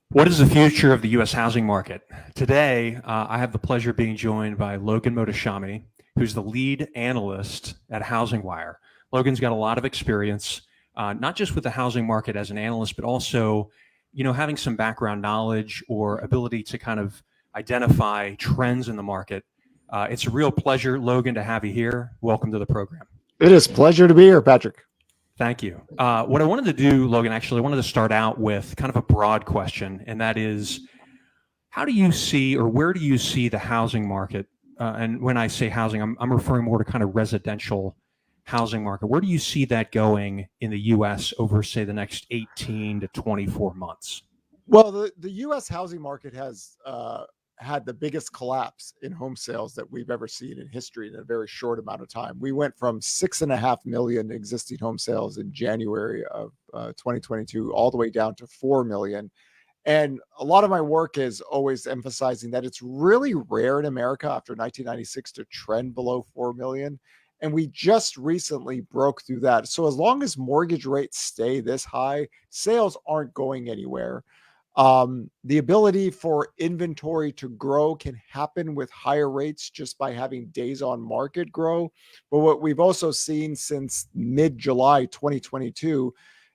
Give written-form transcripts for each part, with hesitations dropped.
What is the future of the U.S. housing market? Today, I have the pleasure of being joined by Logan Mohtashami, who's the lead analyst at HousingWire. Logan's got a lot of experience, not just with the housing market as an analyst, but also, having some background knowledge or ability to kind of identify trends in the market. It's a real pleasure, Logan, to have you here. Welcome to the program. It is a pleasure to be here, Patrick. Thank you. What I wanted to do, Logan, actually, I wanted to start out with kind of a broad question, and that is, how do you see, or where do you see the housing market? And when I say housing, I'm referring more to kind of residential housing market. Where do you see that going in the U.S. over, say, the next 18 to 24 months? Well, the U.S. housing market has had the biggest collapse in home sales that we've ever seen in history in a very short amount of time. We went from 6.5 million existing home sales in January of 2022 all the way down to 4 million. And a lot of my work is always emphasizing that it's really rare in America after 1996 to trend below 4 million. And we just recently broke through that. So as long as mortgage rates stay this high, sales aren't going anywhere. The ability for inventory to grow can happen with higher rates just by having days on market grow. But what we've also seen since mid-July 2022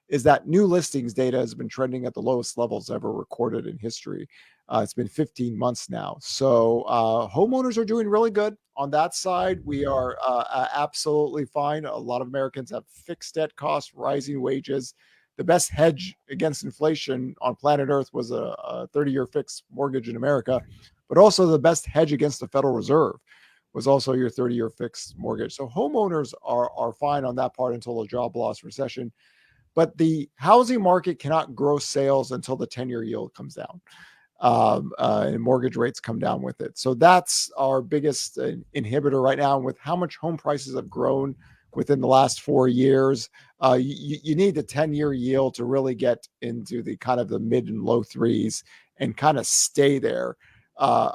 is that new listings data has been trending at the lowest levels ever recorded in history. It's been 15 months now. So homeowners are doing really good on that side. We are absolutely fine. A lot of Americans have fixed debt costs, rising wages. The best hedge against inflation on planet Earth was a 30-year fixed mortgage in America, but also the best hedge against the Federal Reserve was also your 30-year fixed mortgage. So homeowners are fine on that part until a job loss recession. But the housing market cannot grow sales until the 10-year yield comes down and mortgage rates come down with it. So that's our biggest inhibitor right now. And with how much home prices have grown within the last 4 years, you need the 10-year yield to really get into the kind of the mid and low threes and kind of stay there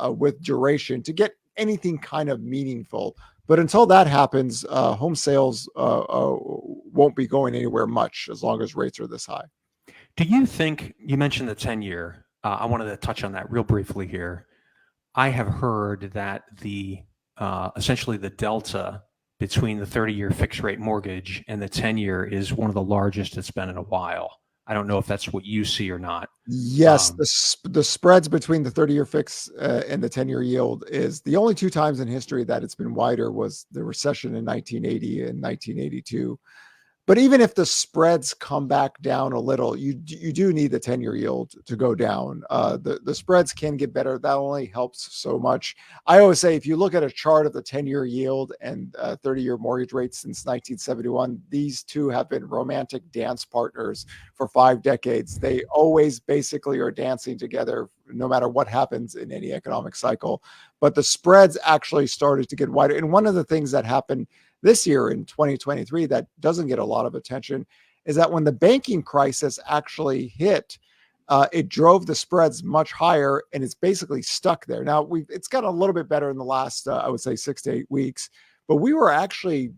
with duration to get anything kind of meaningful. But until that happens, home sales won't be going anywhere much as long as rates are this high. Do you think, you mentioned the 10-year, I wanted to touch on that real briefly here. I have heard that essentially the delta between the 30-year fixed rate mortgage and the 10-year is one of the largest it's been in a while. I don't know if that's what you see or not. Yes, the spreads between the 30-year fix and the 10-year yield is the only two times in history that it's been wider was the recession in 1980 and 1982. But even if the spreads come back down a little, you do need the 10-year yield to go down. The spreads can get better. That only helps so much. I always say if you look at a chart of the 10-year yield and 30-year mortgage rates since 1971, these two have been romantic dance partners for 5 decades. They always basically are dancing together no matter what happens in any economic cycle. But the spreads actually started to get wider. And one of the things that happened this year in 2023 that doesn't get a lot of attention is that when the banking crisis actually hit, it drove the spreads much higher, and it's basically stuck there. Now it's gotten a little bit better in the last, I would say 6 to 8 weeks, but we were actually,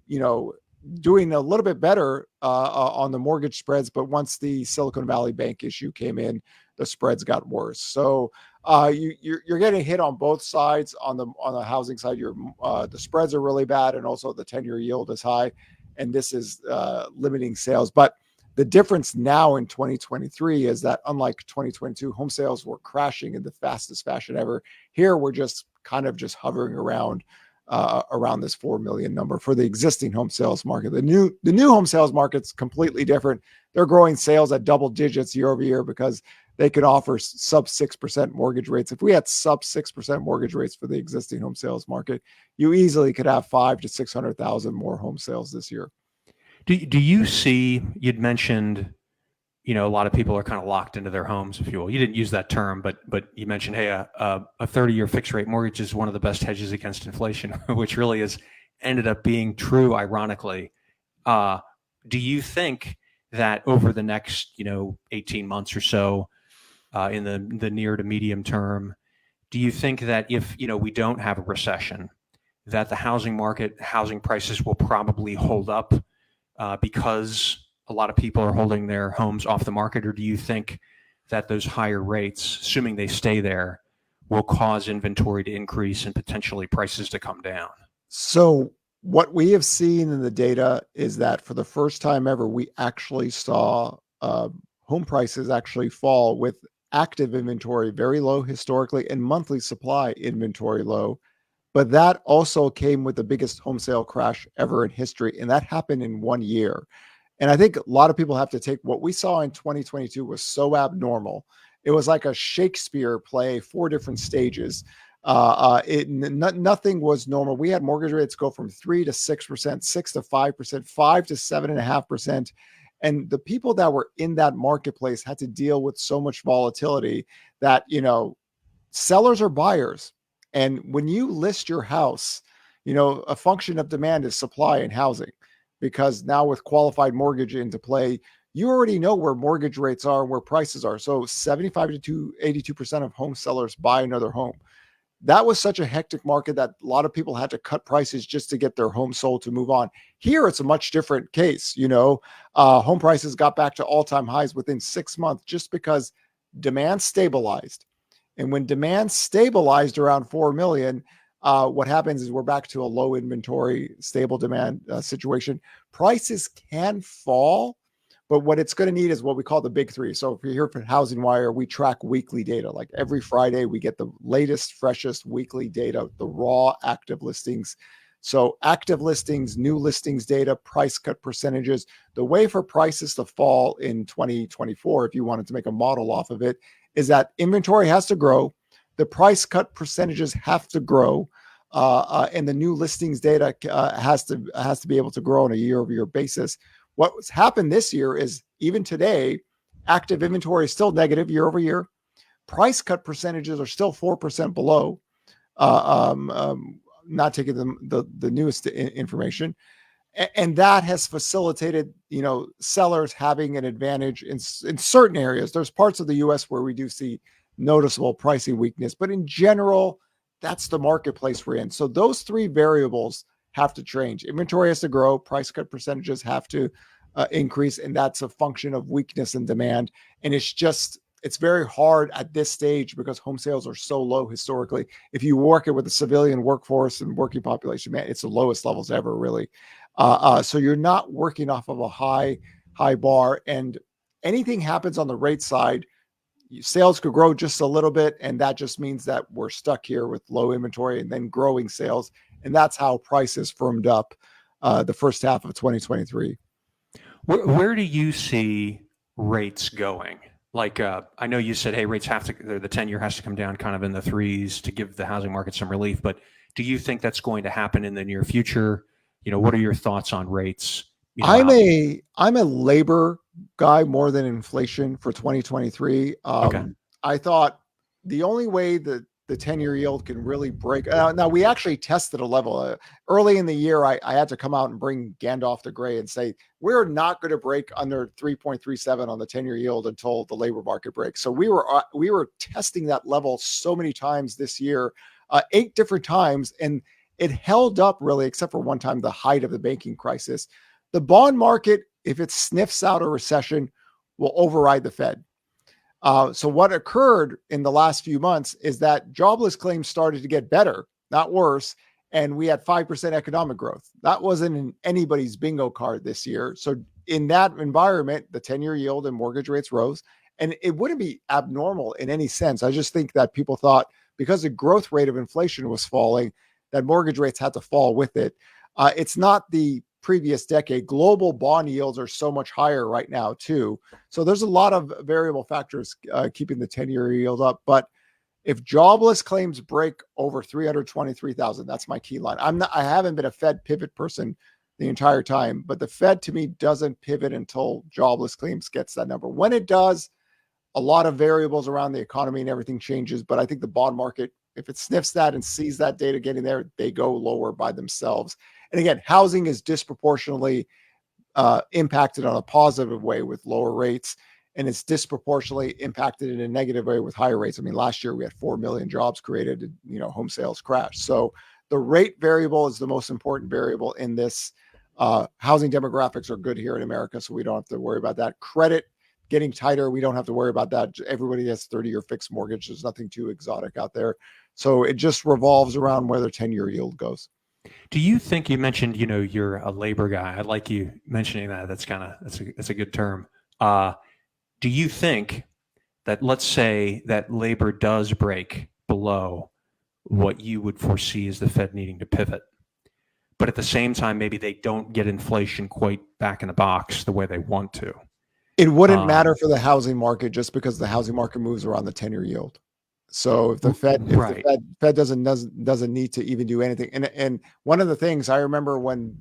doing a little bit better on the mortgage spreads. But once the Silicon Valley Bank issue came in, the spreads got worse. So you're getting hit on both sides. On the housing side, the spreads are really bad, and also the 10-year yield is high, and this is limiting sales. But the difference now in 2023 is that unlike 2022, home sales were crashing in the fastest fashion ever. Here we're just kind of just hovering around this 4 million number for the existing home sales market. The new home sales market's completely different. They're growing sales at double digits year over year because they could offer sub 6% mortgage rates. If we had sub 6% mortgage rates for the existing home sales market, you easily could have 500,000 to 600,000 more home sales this year. Do you see, you'd mentioned, a lot of people are kind of locked into their homes, if you will. You didn't use that term, but you mentioned, hey, a 30-year fixed rate mortgage is one of the best hedges against inflation, which really has ended up being true, ironically. Do you think that over the next, 18 months or so, in the near to medium term, do you think that if, we don't have a recession, that the housing market, housing prices will probably hold up because a lot of people are holding their homes off the market, or do you think that those higher rates, assuming they stay there, will cause inventory to increase and potentially prices to come down? So what we have seen in the data is that for the first time ever, we actually saw home prices actually fall with active inventory very low historically and monthly supply inventory low. But that also came with the biggest home sale crash ever in history. And that happened in 1 year. And I think a lot of people have to take what we saw in 2022 was so abnormal. It was like a Shakespeare play, four different stages. Nothing was normal. We had mortgage rates go from 3 to 6%, 6 to 5%, 5 to 7.5%. And the people that were in that marketplace had to deal with so much volatility that, sellers are buyers. And when you list your house, a function of demand is supply and housing, because now with qualified mortgage into play, you already know where mortgage rates are and where prices are. So 75 to 82% of home sellers buy another home. That was such a hectic market that a lot of people had to cut prices just to get their home sold to move on. Here, it's a much different case. Home prices got back to all-time highs within 6 months just because demand stabilized. And when demand stabilized around 4 million, what happens is we're back to a low inventory, stable demand situation. Prices can fall, but what it's going to need is what we call the big three. So if you're here for HousingWire, we track weekly data. Like every Friday, we get the latest, freshest weekly data, the raw active listings. So active listings, new listings data, price cut percentages. The way for prices to fall in 2024, if you wanted to make a model off of it, is that inventory has to grow, the price cut percentages have to grow, and the new listings data has to be able to grow on a year-over-year basis. What's happened this year is even today, active inventory is still negative year over year. Price cut percentages are still 4% below. Not taking the newest information, and that has facilitated sellers having an advantage in certain areas. There's parts of the U.S. where we do see noticeable pricing weakness, but in general, that's the marketplace we're in. So those three variables have to change. Inventory has to grow, price cut percentages have to increase, and that's a function of weakness in demand. And it's very hard at this stage because home sales are so low historically. If you work it with the civilian workforce and working population, man, it's the lowest levels ever, really. So you're not working off of a high bar, and anything happens on the rate side, sales could grow just a little bit, and that just means that we're stuck here with low inventory and then growing sales. And that's how prices firmed up the first half of 2023. Where do you see rates going? Like, I know you said, hey, rates the 10-year has to come down kind of in the threes to give the housing market some relief, but do you think that's going to happen in the near future? What are your thoughts on rates? I'm a labor guy more than inflation for 2023. Okay. I thought the only way that the 10-year yield can really break. Now we actually tested a level early in the year. I had to come out and bring Gandalf the Gray and say, we're not going to break under 3.37 on the 10-year yield until the labor market breaks. So we were testing that level so many times this year, 8 different times. And it held up really, except for one time, the height of the banking crisis. The bond market, if it sniffs out a recession, will override the Fed. So what occurred in the last few months is that jobless claims started to get better, not worse. And we had 5% economic growth. That wasn't in anybody's bingo card this year. So in that environment, the 10-year yield and mortgage rates rose. And it wouldn't be abnormal in any sense. I just think that people thought because the growth rate of inflation was falling, that mortgage rates had to fall with it. It's not the previous decade. Global bond yields are so much higher right now too. So there's a lot of variable factors keeping the 10-year yield up. But if jobless claims break over 323,000, that's my key line. I haven't been a Fed pivot person the entire time, but the Fed to me doesn't pivot until jobless claims gets that number. When it does, a lot of variables around the economy and everything changes. But I think the bond market, if it sniffs that and sees that data getting there, they go lower by themselves. And again, housing is disproportionately impacted on a positive way with lower rates, and it's disproportionately impacted in a negative way with higher rates. I mean, last year we had 4 million jobs created, home sales crashed. So the rate variable is the most important variable in this. Housing demographics are good here in America, so we don't have to worry about that. Credit getting tighter, we don't have to worry about that. Everybody has 30-year fixed mortgage. There's nothing too exotic out there. So it just revolves around where the 10-year yield goes. Do you think, you mentioned, you're a labor guy. I like you mentioning that. That's a good term. Do you think that, let's say that labor does break below what you would foresee as the Fed needing to pivot, but at the same time, maybe they don't get inflation quite back in the box the way they want to? It wouldn't matter for the housing market just because the housing market moves around the 10-year yield. So if the Fed doesn't need to even do anything. And one of the things I remember when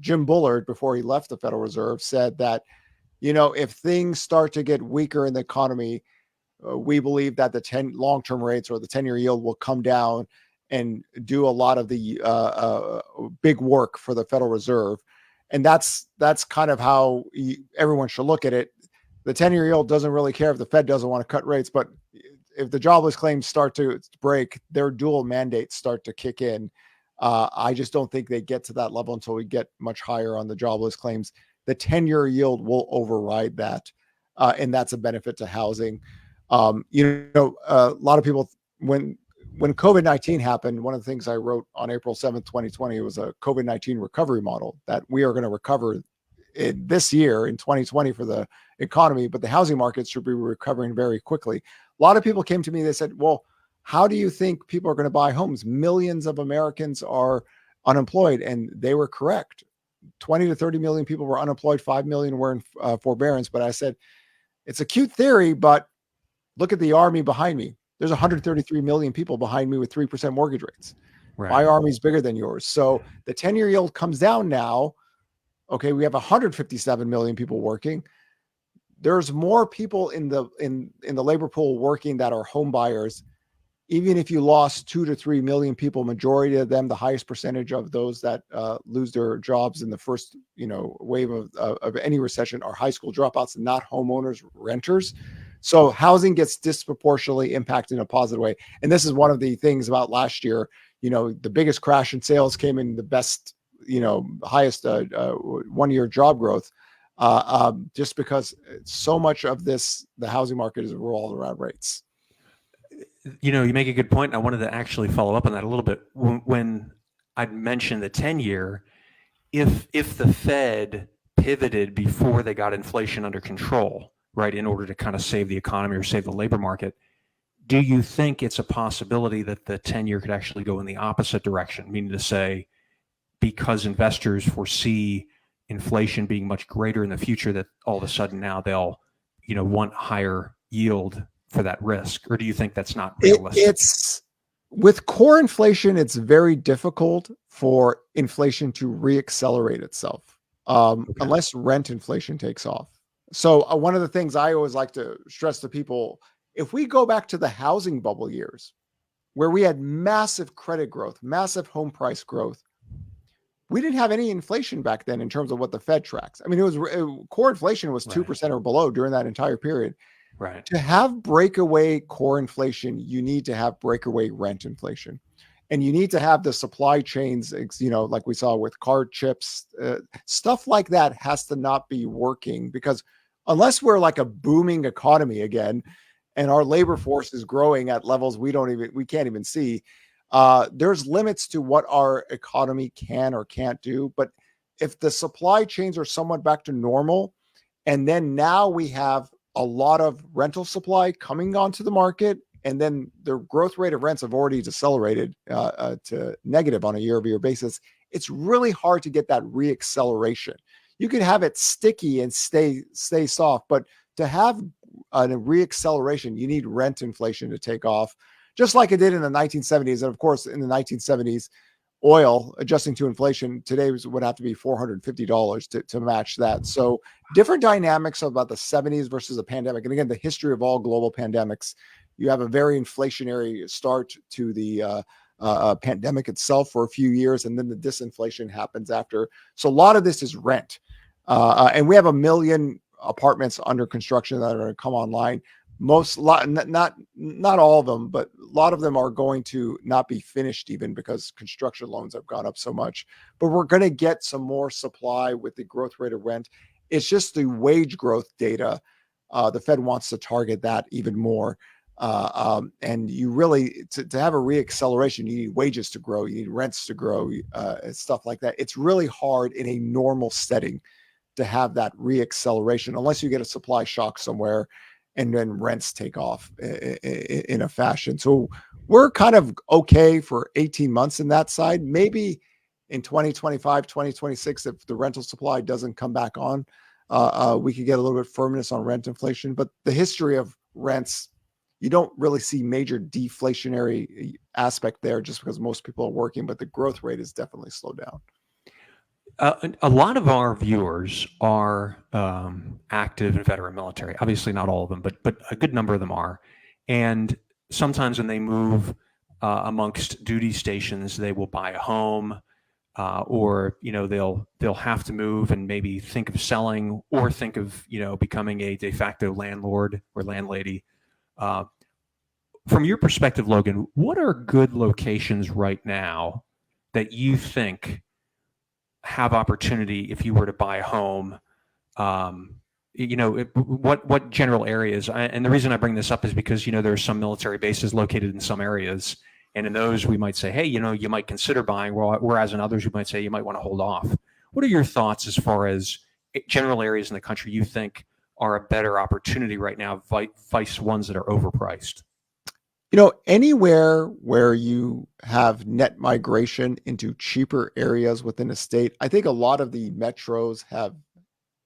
Jim Bullard, before he left the Federal Reserve, said that, if things start to get weaker in the economy, we believe that the 10 long-term rates or the 10-year yield will come down and do a lot of the big work for the Federal Reserve. And that's kind of how everyone should look at it. The 10-year yield doesn't really care if the Fed doesn't want to cut rates, but if the jobless claims start to break, their dual mandates start to kick in. I just don't think they get to that level until we get much higher on the jobless claims. The 10-year yield will override that, and that's a benefit to housing. A lot of people, when COVID-19 happened, one of the things I wrote on April 7th, 2020, was a COVID-19 recovery model that we are going to recover in this year in 2020 for the economy, but the housing market should be recovering very quickly. A lot of people came to me, they said, well, how do you think people are going to buy homes? Millions of Americans are unemployed. And they were correct. 20 to 30 million people were unemployed. 5 million were in forbearance. But I said, it's a cute theory, but look at the army behind me. There's 133 million people behind me with 3% mortgage rates. Right. My army's bigger than yours. So the 10-year yield comes down now. Okay, we have 157 million people working. There's more people in the labor pool working that are home buyers. Even if you lost 2 to 3 million people, majority of them, the highest percentage of those that lose their jobs in the first wave of any recession are high school dropouts, not homeowners, renters. So housing gets disproportionately impacted in a positive way. And this is one of the things about last year. The biggest crash in sales came in the best, highest 1 year job growth. Just because so much of the housing market is all around rates. You make a good point. I wanted to actually follow up on that a little bit. When I mentioned the 10-year, if the Fed pivoted before they got inflation under control, right, in order to kind of save the economy or save the labor market, do you think it's a possibility that the 10-year could actually go in the opposite direction? Meaning to say, because investors foresee inflation being much greater in the future, that all of a sudden now they'll, want higher yield for that risk? Or do you think that's not realistic? It's with core inflation, it's very difficult for inflation to reaccelerate itself unless rent inflation takes off. So one of the things I always like to stress to people, if we go back to the housing bubble years where we had massive credit growth, massive home price growth, we didn't have any inflation back then in terms of what the Fed tracks. I mean, core inflation was 2% or below during that entire period. Right. To have breakaway core inflation, you need to have breakaway rent inflation. And you need to have the supply chains, like we saw with card chips, stuff like that has to not be working, because unless we're like a booming economy again, and our labor force is growing at levels we can't even see, there's limits to what our economy can or can't do. But if the supply chains are somewhat back to normal, and then now we have a lot of rental supply coming onto the market, and then the growth rate of rents have already decelerated to negative on a year-over-year basis, it's really hard to get that reacceleration. You can have it sticky and stay soft, but to have a reacceleration, you need rent inflation to take off, just like it did in the 1970s. And of course, in the 1970s, oil adjusting to inflation today would have to be $450 to match that. So different dynamics about the 70s versus the pandemic. And again, the history of all global pandemics, you have a very inflationary start to the pandemic itself for a few years, and then the disinflation happens after. So a lot of this is rent. And we have 1 million apartments under construction that are going to come online. not all of them, but a lot of them are going to not be finished even because construction loans have gone up so much. But we're going to get some more supply with the growth rate of rent. It's just the wage growth data. The Fed wants to target that even more. And you really, to have a reacceleration, you need wages to grow, you need rents to grow, and stuff like that. It's really hard in a normal setting to have that reacceleration unless you get a supply shock somewhere and then rents take off in a fashion. So we're kind of okay for 18 months in that side. Maybe in 2025, 2026, if the rental supply doesn't come back on, we could get a little bit firmness on rent inflation. But the history of rents, you don't really see major deflationary aspect there just because most people are working, but the growth rate is definitely slowed down. A lot of our viewers are active in veteran military. Obviously, not all of them, but a good number of them are. And sometimes when they move amongst duty stations, they will buy a home, or they'll have to move and maybe think of selling or think of becoming a de facto landlord or landlady. From your perspective, Logan, what are good locations right now that you think have opportunity if you were to buy a home? What general areas? And the reason I bring this up is because there are some military bases located in some areas, and in those we might say, hey, you might consider buying, whereas in others we might say you might want to hold off. What are your thoughts as far as general areas in the country you think are a better opportunity right now, vice ones that are overpriced? Anywhere where you have net migration into cheaper areas within a state, I think a lot of the metros have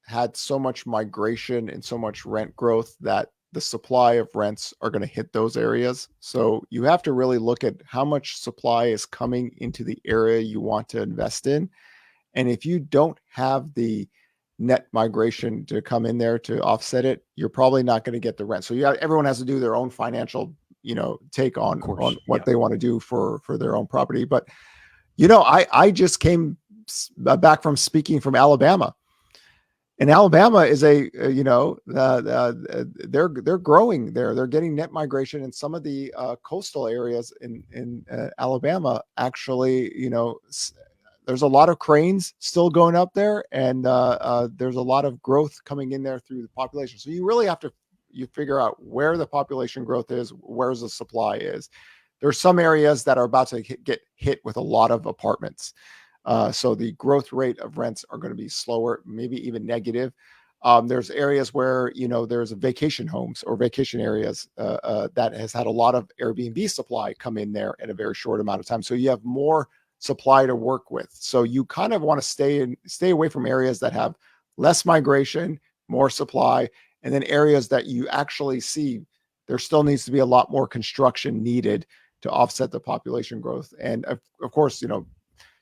had so much migration and so much rent growth that the supply of rents are going to hit those areas. So you have to really look at how much supply is coming into the area you want to invest in. And if you don't have the net migration to come in there to offset it, you're probably not going to get the rent. So everyone has to do their own financial take on what they want to do for their own property. But I just came back from speaking from Alabama, and Alabama is they're growing there. They're getting net migration, and some of the coastal areas in Alabama actually, there's a lot of cranes still going up there, and there's a lot of growth coming in there through the population. So you really have to figure out where the population growth is, where's the supply is. There's some areas that are about to get hit with a lot of apartments. So the growth rate of rents are going to be slower, maybe even negative. There's areas where, there's vacation homes or vacation areas that has had a lot of Airbnb supply come in there in a very short amount of time. So you have more supply to work with. So you kind of want to stay away from areas that have less migration, more supply, and then areas that you actually see there still needs to be a lot more construction needed to offset the population growth. And of course,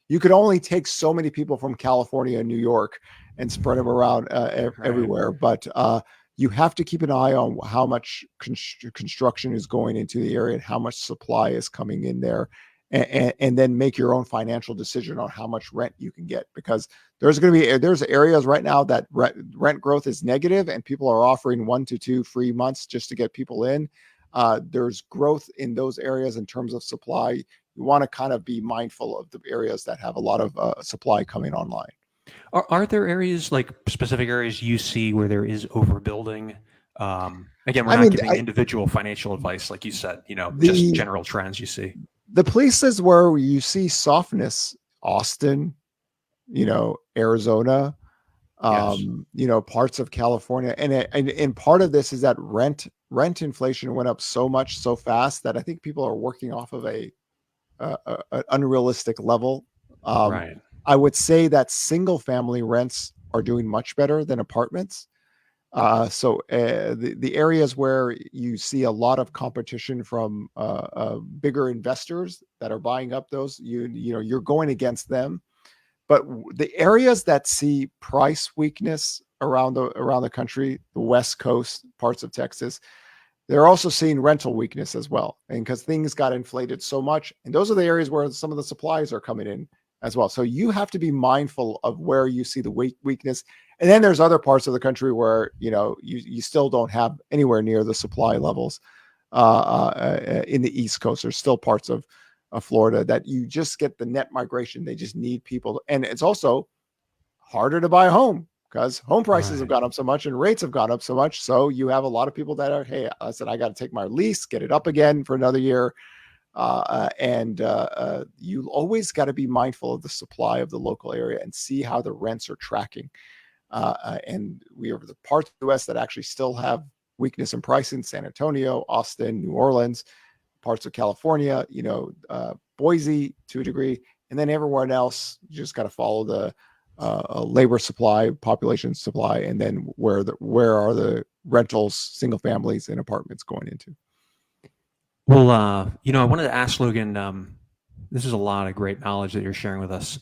you could only take so many people from California and New York and spread them around everywhere. But you have to keep an eye on how much construction is going into the area and how much supply is coming in there. And then make your own financial decision on how much rent you can get, because there's areas right now that rent growth is negative and people are offering 1 to 2 free months just to get people in. There's growth in those areas in terms of supply. You want to kind of be mindful of the areas that have a lot of supply coming online. Are there areas, like specific areas you see where there is overbuilding? Again, we're not giving individual financial advice, like you said, just general trends you see. The places where you see softness, Austin, Arizona, Yes. Parts of California. And part of this is that rent inflation went up so much so fast that I think people are working off of an unrealistic level. Right. I would say that single family rents are doing much better than apartments. So the areas where you see a lot of competition from bigger investors that are buying up those, you're going against them. But the areas that see price weakness around the country, the West Coast, parts of Texas, they're also seeing rental weakness as well. And because things got inflated so much, and those are the areas where some of the supplies are coming in. as well. So you have to be mindful of where you see the weakness. And then there's other parts of the country where, you still don't have anywhere near the supply levels in the East Coast. There's still parts of Florida that you just get the net migration. They just need people. And it's also harder to buy a home because home prices have gone up so much and rates have gone up so much. So you have a lot of people that are, hey, I said, I got to take my lease, get it up again for another year. You always got to be mindful of the supply of the local area and see how the rents are tracking. And we are the parts of the U.S. that actually still have weakness in pricing: San Antonio, Austin, New Orleans, parts of California, Boise to a degree, and then everyone else, you just got to follow the labor supply, population supply, and then where are the rentals, single families, and apartments going into. Well, I wanted to ask Logan, this is a lot of great knowledge that you're sharing with us.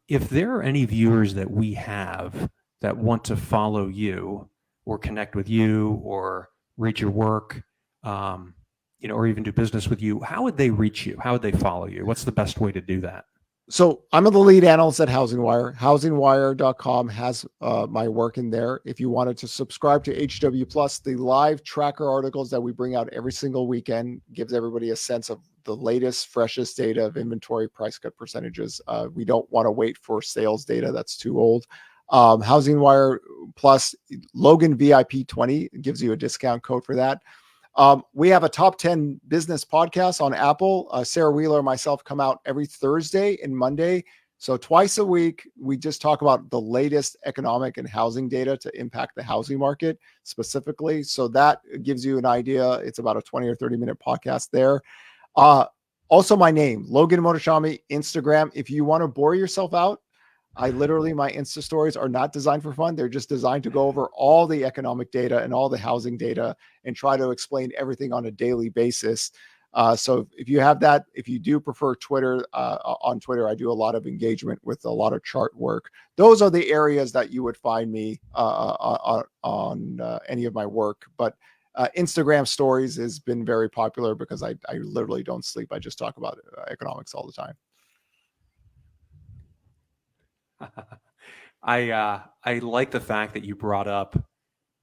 If there are any viewers that we have that want to follow you or connect with you or read your work, or even do business with you, how would they reach you? How would they follow you? What's the best way to do that? So I'm the lead analyst at HousingWire. HousingWire.com has my work in there. If you wanted to subscribe to HW Plus, the live tracker articles that we bring out every single weekend gives everybody a sense of the latest, freshest data of inventory price cut percentages. We don't want to wait for sales data. That's too old. HousingWire Plus, Logan VIP 20 gives you a discount code for that. We have a top 10 business podcast on Apple. Sarah Wheeler and myself come out every Thursday and Monday. So twice a week, we just talk about the latest economic and housing data to impact the housing market specifically. So that gives you an idea. It's about a 20 or 30-minute podcast there. Also my name, Logan Mohtashami, Instagram. If you want to bore yourself out, my Insta stories are not designed for fun. They're just designed to go over all the economic data and all the housing data and try to explain everything on a daily basis. So if you have that, if you do prefer Twitter, on Twitter, I do a lot of engagement with a lot of chart work. Those are the areas that you would find me on any of my work. But Instagram stories has been very popular because I literally don't sleep. I just talk about economics all the time. I like the fact that you brought up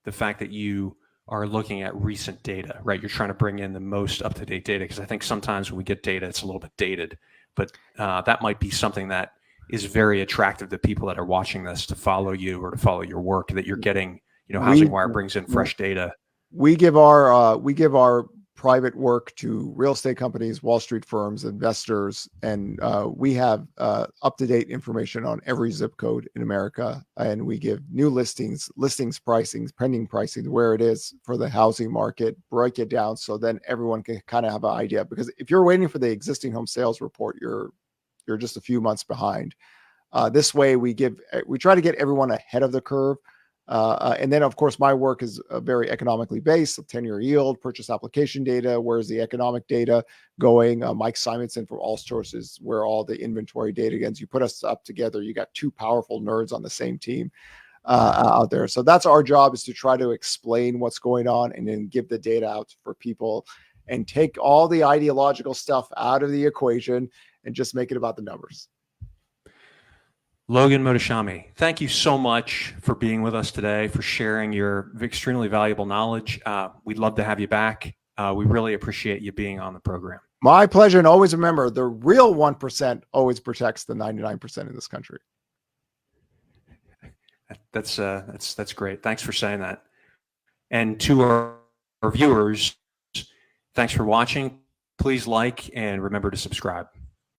the fact that you are looking at recent data, right? You're trying to bring in the most up-to-date data, because I think sometimes when we get data, it's a little bit dated, but that might be something that is very attractive to people that are watching this, to follow you or to follow your work, that you're getting, HousingWire brings in fresh data. We give our private work to real estate companies, Wall Street firms, investors, and we have up-to-date information on every zip code in America. And we give new listings, pricings, pending pricing, where it is for the housing market, break it down so then everyone can kind of have an idea. Because if you're waiting for the existing home sales report, you're just a few months behind. This way, we try to get everyone ahead of the curve. And then, of course, my work is very economically based: 10-year yield, purchase application data. Where's the economic data going? Mike Simonson from All Sources, where all the inventory data against. You put us up together, you got two powerful nerds on the same team out there. So that's our job, is to try to explain what's going on and then give the data out for people and take all the ideological stuff out of the equation and just make it about the numbers. Logan Mohtashami, thank you so much for being with us today, for sharing your extremely valuable knowledge. We'd love to have you back. We really appreciate you being on the program. My pleasure. And always remember, the real 1% always protects the 99% in this country. That's great. Thanks for saying that. And to our viewers, thanks for watching. Please like and remember to subscribe.